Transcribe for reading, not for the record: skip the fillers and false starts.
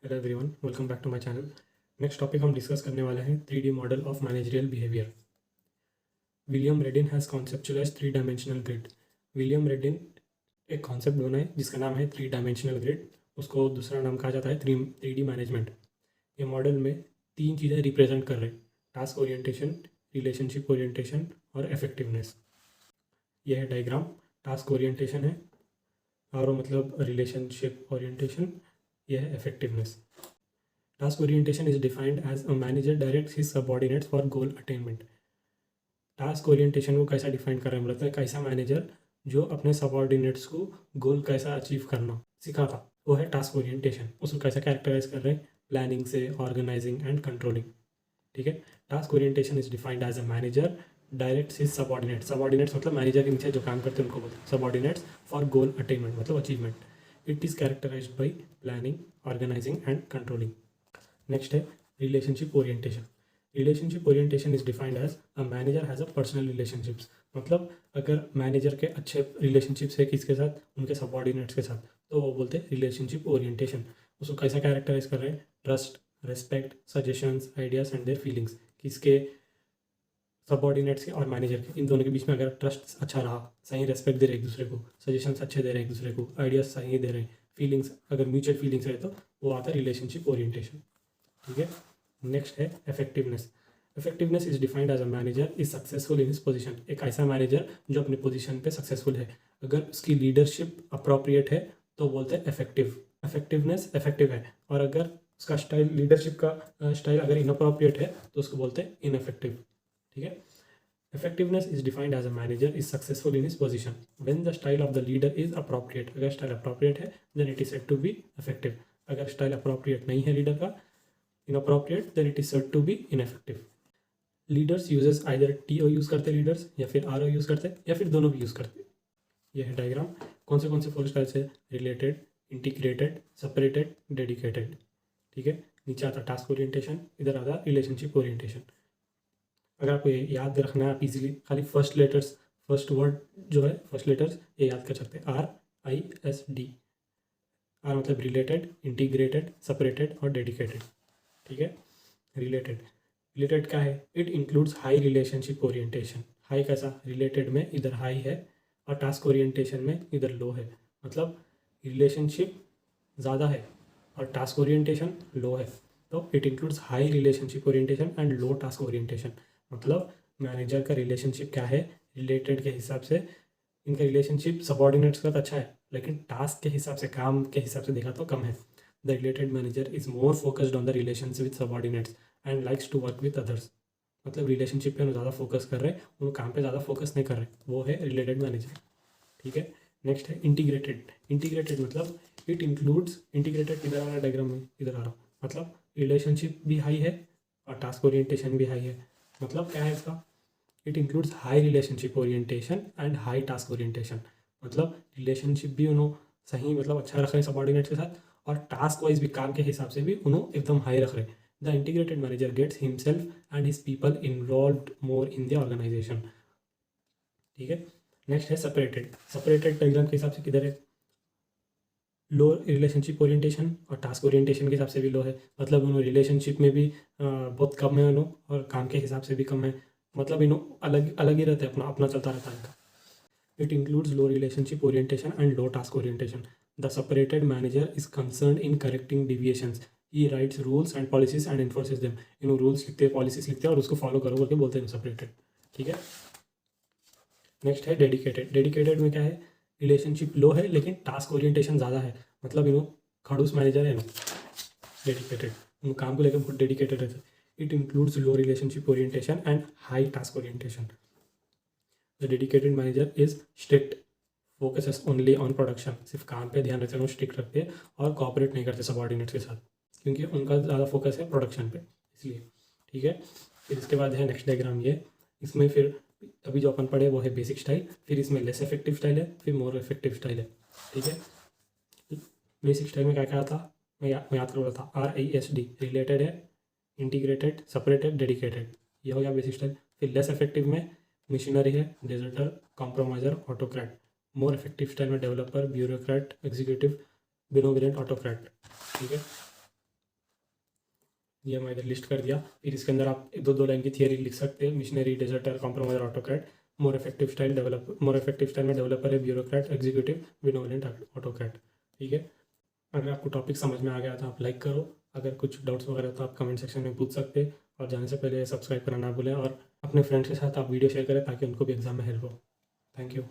Hello everyone, welcome back to my channel. Next topic हम discuss करने वाले हैं 3D model of managerial behaviour. William Reddin has conceptualise 3 dimensional grid. William Reddin एक concept बनाए जिसका नाम है 3 डायमेंशनल ग्रिड। उसको दूसरा नाम कहा जाता है 3D मैनेजमेंट। ये मॉडल में 3 चीज़ें रिप्रेजेंट कर रहे हैं: टास्क ओरिएंटेशन, रिलेशनशिप ओरिएंटेशन और इफेक्टिवनेस। यह है डायग्राम। टास्क ओरिएंटेशन है और वो मतलब रिलेशनशिप ओरिएंटेशन, यह है effectiveness. Task orientation is defined as a manager directs his subordinates for goal attainment. Task orientation को कैसा डिफाइन कर रहे हैं, मतलब है कैसा मैनेजर जो अपने सबऑर्डिनेट्स को गोल कैसा अचीव करना सिखाता, वो है टास्क ओरिएंटेशन। उसको कैसा कैरेक्टराइज कर रहे हैं? प्लानिंग से, ऑर्गेनाइजिंग एंड कंट्रोलिंग। ठीक है। Task orientation is defined as a manager directs his subordinates. Subordinates मतलब मैनेजर के नीचे जो काम करते हैं उनको बोलते हैं सबऑर्डिनेट्स, फॉर गोल अटेनमेंट मतलब achievement. It is characterized by planning, organizing and controlling. Next है relationship orientation. Relationship orientation is defined as a manager has a personal relationships. मतलब अगर मैनेजर के अच्छे रिलेशनशिप्स है किसके साथ? उनके सबऑर्डिनेट्स के साथ, तो वो बोलते हैं रिलेशनशिप ओरिएंटेशन। उसको कैसा कैरेक्टराइज कर रहे हैं? Trust, respect, suggestions, ideas and their feelings. किसके? सबऑर्डिनेट्स के और मैनेजर के, इन दोनों के बीच में अगर ट्रस्ट अच्छा रहा, सही रेस्पेक्ट दे रहे एक दूसरे को, सजेशंस अच्छे दे रहे एक दूसरे को, आइडियाज सही दे रहे, फीलिंग्स अगर म्यूचुअल फीलिंग्स रहे, तो वो आता है रिलेशनशिप ओरिएंटेशन। ठीक है। नेक्स्ट है effectiveness. Effectiveness is defined as a manager is successful in his position. एक ऐसा मैनेजर जो अपने पोजीशन पे सक्सेसफुल है, अगर उसकी लीडरशिप अप्रोप्रिएट है तो बोलते हैं इफेक्टिव। इफेक्टिवनेस इफेक्टिव है, और अगर उसका स्टाइल, लीडरशिप का स्टाइल अगर इनअप्रोप्रिएट है तो उसको बोलते हैं इनइफेक्टिव। ठीक है। Effectiveness is defined as a manager is successful in his position when the style of the leader is appropriate. अगर स्टाइल appropriate है then it is said to be effective. अगर स्टाइल appropriate नहीं है leader का, inappropriate, then it is said to be ineffective. Leaders uses either TO use करते leaders या फिर RO use करते या फिर दोनों भी यूज़ करते। यह है डायग्राम। कौन से 4 स्टाइल्स है? Related, integrated, separated, dedicated. ठीक है। नीचे आता टास्क ओरिएंटेशन, इधर आता रिलेशनशिप ओरिएंटेशन। अगर आपको ये याद रखना है, आप इजीली खाली फर्स्ट लेटर्स, फर्स्ट वर्ड जो है फर्स्ट लेटर्स ये याद कर सकते हैं। RISD। आर मतलब रिलेटेड, इंटीग्रेटेड, सेपरेटेड और डेडिकेटेड। ठीक है। रिलेटेड, रिलेटेड क्या है? It includes high relationship orientation. High कैसा? रिलेटेड में इधर हाई है और टास्क ओरिएंटेशन में इधर लो है। मतलब रिलेशनशिप ज़्यादा है और टास्क ओरिएंटेशन लो है, तो it includes high relationship orientation and low task orientation. मतलब मैनेजर का रिलेशनशिप क्या है? रिलेटेड के हिसाब से इनका रिलेशनशिप सबऑर्डिनेट्स का तो अच्छा है, लेकिन टास्क के हिसाब से, काम के हिसाब से देखा तो कम है। The related manager is more focused on the relationship with subordinates and likes to work with others. मतलब रिलेशनशिप पे ज़्यादा फोकस कर रहे हैं, उन काम पे ज़्यादा फोकस नहीं कर रहे, वो है रिलेटेड मैनेजर। ठीक है। नेक्स्ट है इंटीग्रेटेड। इंटीग्रेटेड मतलब इट इंक्लूड्स, इंटीग्रेटेड इधर आ रहा डायग्राम में, इधर आ रहा, मतलब रिलेशनशिप भी हाई है और टास्क ओरिएंटेशन भी हाई है। मतलब क्या है इसका? It includes high relationship orientation and high task orientation. मतलब रिलेशनशिप भी उन्होंने सही, मतलब अच्छा रख रहे हैं सबऑर्डिनेट्स के साथ, और टास्क वाइज भी, काम के हिसाब से भी उन्होंने एकदम हाई रख रहे हैं। The integrated manager gets himself and his people involved more in the organisation. ठीक है। नेक्स्ट है सेपरेटेड। सेपरेटेड डायग्राम के हिसाब से किधर है? लो रिलेशनशिप ओरिएंटेशन और टास्क ओरिएंटेशन के हिसाब से भी लो है। मतलब उन्होंने रिलेशनशिप में भी बहुत कम है उन्होंने, और काम के हिसाब से भी कम है। मतलब इन्हों अलग अलग ही रहते हैं, अपना अपना चलता रहता है इनका। It includes low relationship orientation and low task orientation. The separated manager is concern in correcting deviations. He writes rules and policies and enforces them. इन रूल्स लिखते हैं, पॉलिसीज लिखते हैं और उसको फॉलो करो करके बोलते हैं सेपरेटेड। ठीक है। नेक्स्ट है डेडिकेटेड। डेडिकेटेड में क्या है? रिलेशनशिप लो है लेकिन टास्क ओरिएंटेशन ज़्यादा है। मतलब इन्हों खड़ूस मैनेजर है ना, डेडिकेटेड, उन काम को लेकर बहुत डेडिकेटेड रहते हैं। It includes low relationship orientation and high task orientation. The dedicated manager is strict, focuses only on production. सिर्फ काम पे ध्यान रखते हैं, स्ट्रिक्ट रखते हैं और कॉपरेट नहीं करते सबऑर्डिनेट्स के साथ, क्योंकि उनका ज़्यादा फोकस है प्रोडक्शन पे, इसलिए। ठीक है। फिर इसके बाद है नेक्स्ट डायग्राम ये। इसमें फिर अभी जो अपन पढ़े वो है बेसिक स्टाइल, फिर इसमें लेस इफेक्टिव स्टाइल है, फिर मोर इफेक्टिव स्टाइल है। ठीक है। बेसिक स्टाइल में क्या क्या था मैं याद कर रहा था। RISD रिलेटेड है, इंटीग्रेटेड, सेपरेटेड, डेडिकेटेड, ये हो गया बेसिक स्टाइल। फिर लेस इफेक्टिव में मिशनरी है, deserter, compromiser, autocrat. More effective style में developer, bureaucrat, executive, benevolent, autocrat. ठीक है। ये मैं इधर लिस्ट कर दिया। फिर इसके अंदर आप दो लाइन की थियरी लिख सकते हैं। Missionary, deserter, compromiser, autocrat. More effective style में डेवलपर है, ब्यूरोक्रेट, एग्जीक्यूटिव, बिनोवलेंट, ऑटोकैड। ठीक है। अगर आपको टॉपिक समझ में आ गया तो आप लाइक करो। अगर कुछ डाउट्स वगैरह तो आप कमेंट सेक्शन में पूछ सकते हैं। और जाने से पहले सब्सक्राइब करना ना भूलें और अपने फ्रेंड्स के साथ आप वीडियो शेयर करें ताकि उनको भी एग्जाम में हेल्प हो। Thank you.